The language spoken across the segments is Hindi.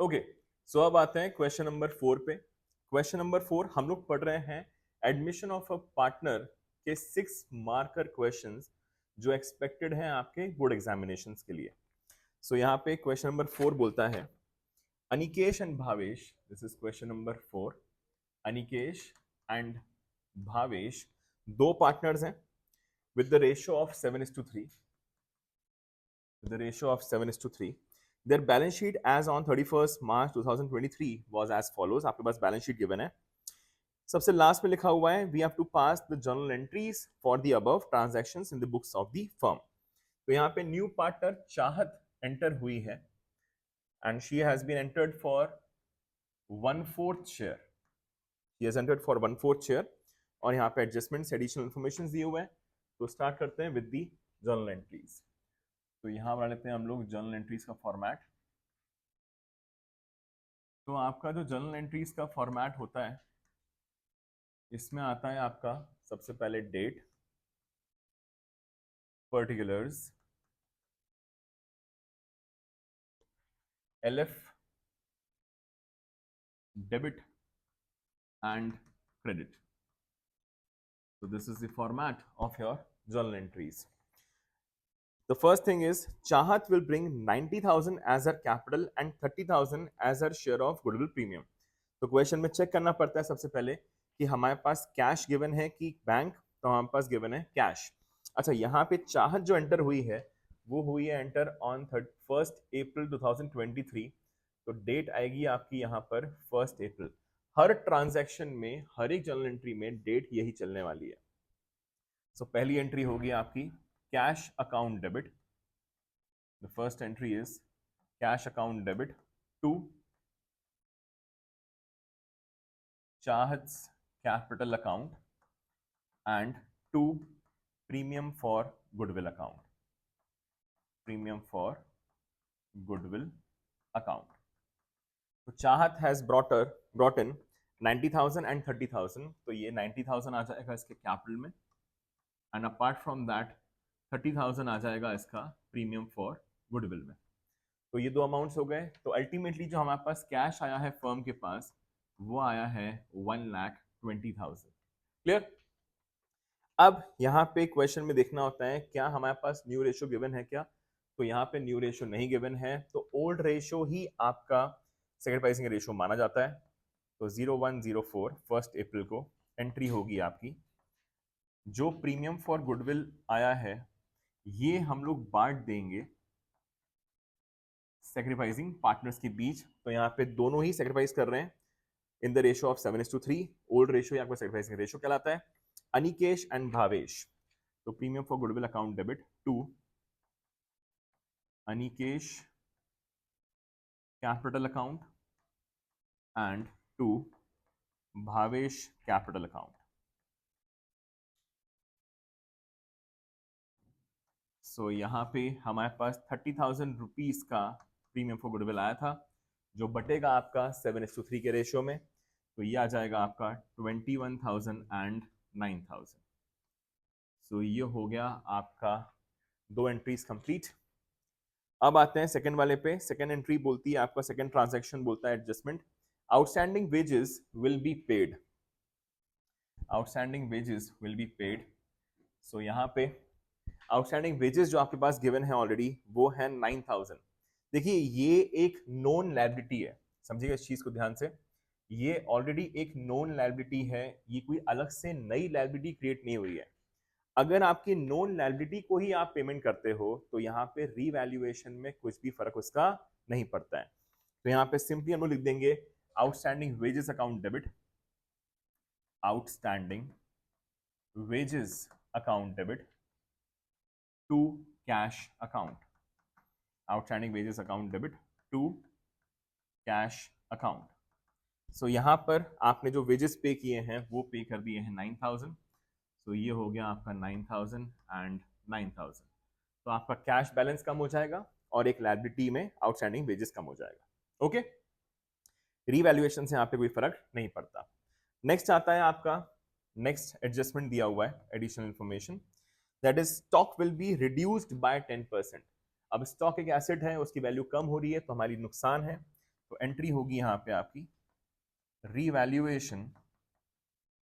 ओके, सो अब आते हैं क्वेश्चन नंबर 4 पे। क्वेश्चन नंबर 4 हम लोग पढ़ रहे हैं एडमिशन ऑफ अ पार्टनर के 6 मार्कर क्वेश्चंस जो एक्सपेक्टेड हैं आपके बोर्ड एग्जामिनेशंस के लिए। सो यहाँ पे क्वेश्चन नंबर 4 बोलता है Anikesh and Bhavesh, this is question number 4। Anikesh and Bhavesh दो पार्टनर्स हैं with the ratio of 7:3, with the ratio of 7:3. Their balance sheet as on 31st March 2023 was as follows. आपके पास बैलेंस शीट गिवन है। सबसे लास्ट में लिखा हुआ है we have to pass the journal entries for the above transactions in the books of the firm. तो यहाँ पे न्यू पार्टनर चाहत एंटर हुई है and she has been entered for 1/4 share. She has entered for 1/4 share और यहाँ पे एडजस्टमेंट्स एडिशनल इन्फॉर्मेशन दिए हुए हैं। तो स्टार्ट करते हैं विद द जर्नल एंट्रीज। तो यहाँ बना लेते हैं हम लोग जर्नल एंट्रीज का फॉर्मेट। तो आपका जो जर्नल एंट्रीज का फॉर्मेट होता है इसमें आता है आपका सबसे पहले date, particulars, LF, debit and credit. So this is the format of your journal entries. The first thing is Chahat will bring 90,000 as her capital and 30,000 as her share of goodwill premium. तो क्वेश्चन में चेक करना पड़ता है सबसे पहले कि हमारे पास कैश गिवन है कि बैंक। तो हमारे पास गिवन है कैश। अच्छा, यहाँ पे चाहत जो एंटर हुई है वो हुई है एंटर ऑन 1 अप्रैल 2023। तो डेट आएगी आपकी यहाँ पर 1 अप्रैल। हर ट्रांजैक्शन में, हर एक जर्नल एंट्री में डेट यही चलने वाली है। सो पहली एंट्री होगी आपकी cash account debit. The first entry is cash account debit to Chahat's capital account and to premium for goodwill account. Premium for goodwill account. So Chahat has brought in 90,000 and 30,000. तो ये 90,000 आ जाएगा इसके कैपिटल में एंड अपार्ट फ्रॉम दैट 30,000 आ जाएगा इसका प्रीमियम फॉर गुडविल में। तो ये दो अमाउंट्स हो गए। तो अल्टीमेटली जो हमारे पास कैश आया है फर्म के पास वो आया है 1,20,000। क्लियर? अब यहाँ पे क्वेश्चन में देखना होता है क्या हमारे पास न्यू रेशियो गिवन है क्या। तो यहाँ पे न्यू रेशियो नहीं गिवन है, तो ओल्ड रेशियो ही आपका सेक्रीफाइसिंग रेशियो माना जाता है। तो 0104 1 अप्रैल को एंट्री होगी आपकी। जो प्रीमियम फॉर गुडविल आया है ये हम लोग बांट देंगे सेक्रीफाइसिंग पार्टनर्स के बीच। तो यहाँ पे दोनों ही सेक्रीफाइस कर रहे हैं in the ratio of 7:3। Old ratio यहाँ पर सेक्रीफाइसिंग रेशियो कहलाता है। अनिकेश एंड भावेश, तो premium for goodwill account debit to Anikesh capital account and to Bhavesh capital account. So यहाँ पे हमारे पास 30,000 रुपीज का प्रीमियम फॉर गुडविल आया था जो बटेगा आपका 7:3 के रेशियो में। तो ये आ जाएगा आपका 21,000 एंड 9,000। सो ये हो गया आपका दो एंट्रीज कंप्लीट। अब आते हैं सेकंड वाले पे। सेकंड एंट्री बोलती है आपका, सेकंड ट्रांजैक्शन बोलता है adjustment outstanding wages will be paid. Outstanding wages will be paid. So यहाँ पे आउटस्टैंडिंग वेजेस जो आपके पास गिवन है ऑलरेडी वो है 9,000। देखिए ये एक नोन लायबिलिटी है, समझिएगा इस चीज को ध्यान से। ये ऑलरेडी एक नोन लायबिलिटी है, ये कोई अलग से नई लायबिलिटी क्रिएट नहीं हुई है। अगर आपकी नोन लायबिलिटी को ही आप पेमेंट करते हो तो यहाँ पे रीवैल्यूएशन में कुछ भी फर्क उसका नहीं पड़ता है। तो यहाँ पे सिंपली हम लोग लिख देंगे outstanding wages account debit, outstanding wages account debit to cash account, outstanding wages account debit to cash account. So यहाँ पर आपने जो वेजेस पे किए हैं वो पे कर दिए हैं 9,000। सो ये हो गया आपका 9,000 एंड 9,000। तो आपका कैश बैलेंस कम हो जाएगा और एक लायबिलिटी में आउटस्टैंडिंग वेजेस कम हो जाएगा। ओके, रीवैल्यूएशन से यहाँ पे कोई फर्क नहीं पड़ता। नेक्स्ट आता है आपका, नेक्स्ट एडजस्टमेंट दिया हुआ है additional information, that is stock will be reduced by 10%। अब स्टॉक एक एसेट है, उसकी वैल्यू कम हो रही है तो हमारी नुकसान है। तो एंट्री होगी यहाँ पे आपकी revaluation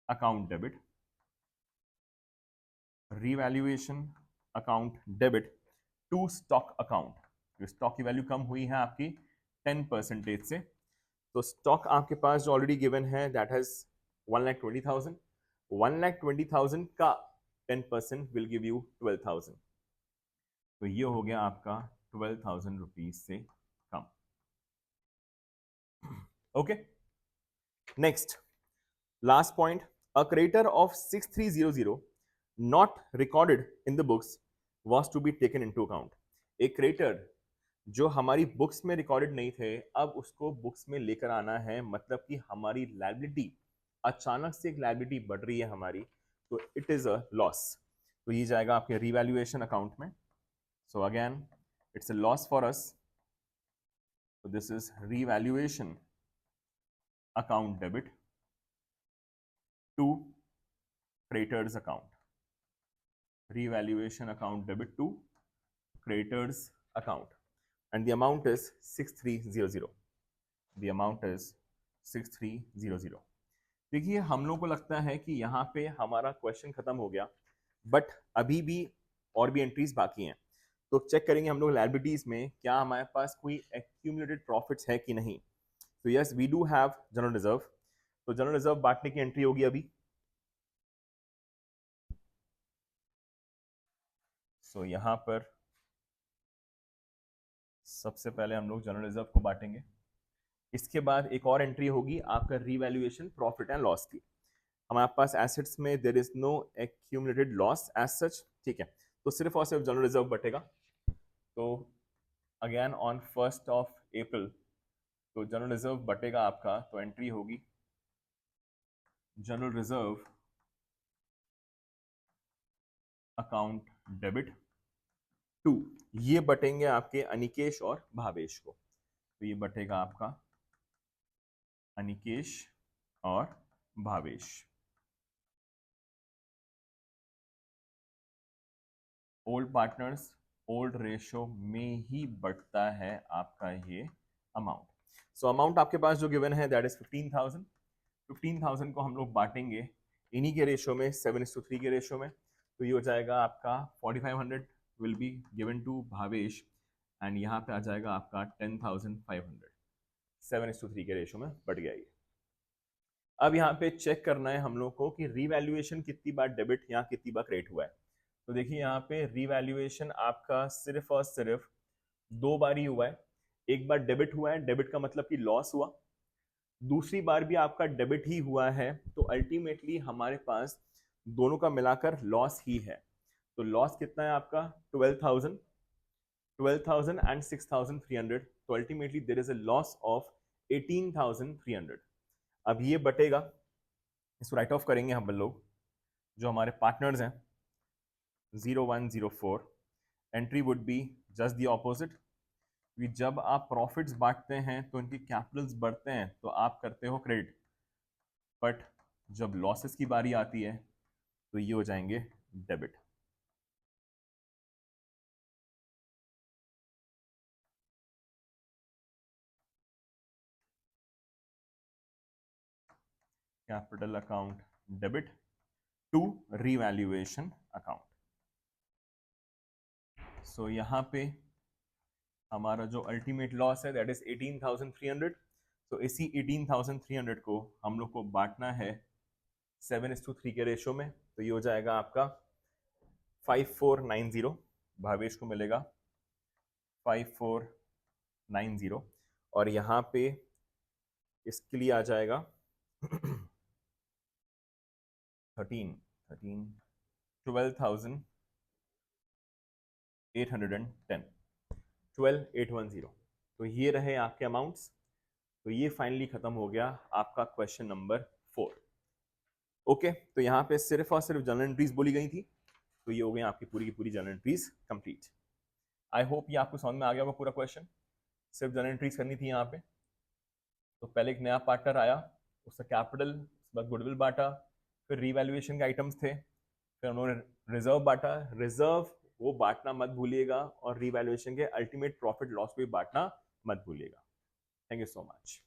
account debit, revaluation account debit to stock account. Stock की वैल्यू कम हुई है आपकी 10% से, तो स्टॉक आपके पास जो ऑलरेडी गिवन है दैट हैज 1,20,000, 1,20,000 का 10% विल गिव यू 12,000, तो ये हो गया आपका 12,000 रुपीज से कम। Okay, next last point, a creditor of 6300 not recorded in the books was to be taken into account. एक क्रेडिटर जो हमारी बुक्स में रिकॉर्डेड नहीं थे, अब उसको बुक्स में लेकर आना है, मतलब कि हमारी लायबिलिटी, अचानक से एक लायबिलिटी बढ़ रही है हमारी, तो इट इज अ लॉस, तो ये जाएगा आपके रीवैल्यूएशन अकाउंट में। So again it's a loss for us, so this is revaluation account debit to creditors account, revaluation account debit to creditors account, and the amount is 6300, the amount is 6300। देखिए हम लोग को लगता है कि यहाँ पे हमारा क्वेश्चन खत्म हो गया, बट अभी भी और भी एंट्रीज बाकी हैं, तो चेक करेंगे हम लोग लायबिलिटीज में क्या हमारे पास कोई एक्यूमुलेटेड प्रॉफिट्स है कि नहीं। तो yes we do have general reserve, तो जनरल रिजर्व बांटने की एंट्री होगी अभी। सो यहां पर सबसे पहले हम लोग जनरल रिजर्व को बांटेंगे, इसके बाद एक और एंट्री होगी आपका रीवैल्यूएशन प्रॉफिट एंड लॉस की। हमारे पास एसेट्स में there is no accumulated loss as such, ठीक है, तो सिर्फ और सिर्फ जनरल रिजर्व बटेगा। तो again on 1st of April तो जनरल रिजर्व बटेगा आपका, तो एंट्री होगी general reserve account debit to, ये बटेंगे आपके अनिकेश और भावेश को, तो ये बटेगा आपका अनिकेश और Bhavesh. Old partners old ratio में ही बढ़ता है आपका ये अमाउंट। सो अमाउंट आपके पास जो गिवन है दैट इज 15,000, 15,000 को हम लोग बांटेंगे इन्हीं के रेशो में 7:3 के रेशो में, तो ये हो जाएगा आपका 4,500 will be given to Bhavesh, and यहाँ पे आ जाएगा आपका 10,500, 7:3 के रेशो में बढ़ गया ये। अब यहाँ पे चेक करना है हम लोग को कि रीवैल्यूएशन कितनी बार डेबिट यहाँ कितनी बार क्रेडिट हुआ है। तो देखिए यहाँ पे रीवैल्यूएशन आपका सिर्फ और सिर्फ 2 बार ही हुआ है, एक बार डेबिट हुआ है, डेबिट का मतलब कि लॉस हुआ, दूसरी बार भी आपका डेबिट ही हुआ है, तो अल्टीमेटली हमारे पास दोनों का मिलाकर लॉस ही है। तो लॉस कितना है आपका 12,000, 12,000 एंड 6,300, तो ultimately there is a loss of 18,300। अब ये बटेगा, इसको राइट ऑफ करेंगे हम लोग, जो हमारे पार्टनर्स हैं 0104, entry would be just the opposite, कि जब आप प्रॉफिट्स बांटते हैं तो इनके कैपिटल्स बढ़ते हैं तो आप करते हो क्रेडिट, बट जब लॉसेस की बारी आती है तो ये हो जाएंगे debit. Capital account debit to revaluation account. So यहाँ पे हमारा जो अल्टीमेट लॉस है दैट इज 18,300, तो इसी 18,300 को हम लोग को बांटना है 7:3 के रेशो में, तो ये हो जाएगा आपका 5490, भावेश को मिलेगा 5490, और यहाँ पे इसके लिए आ जाएगा 12,810, 12,810, तो ये रहे आपके अमाउंट्स। तो ये फाइनली खत्म हो गया आपका क्वेश्चन नंबर 4। ओके, तो यहाँ पे सिर्फ और सिर्फ जनरल एंट्रीज बोली गई थी, तो ये हो गई आपकी पूरी की पूरी general entries complete. I hope ये आपको समझ में आ गया होगा पूरा क्वेश्चन, सिर्फ जनरल एंट्रीज करनी थी यहाँ पे। तो पहले एक नया पार्टनर आया, उसका कैपिटल, उसके बाद गुडविल बांटा, फिर रीवैल्यूएशन के आइटम्स थे, फिर उन्होंने रिजर्व बांटा, रिजर्व वो बांटना मत भूलिएगा, और रीवैल्यूएशन के अल्टीमेट प्रॉफिट लॉस को भी बांटना मत भूलिएगा। Thank you so much.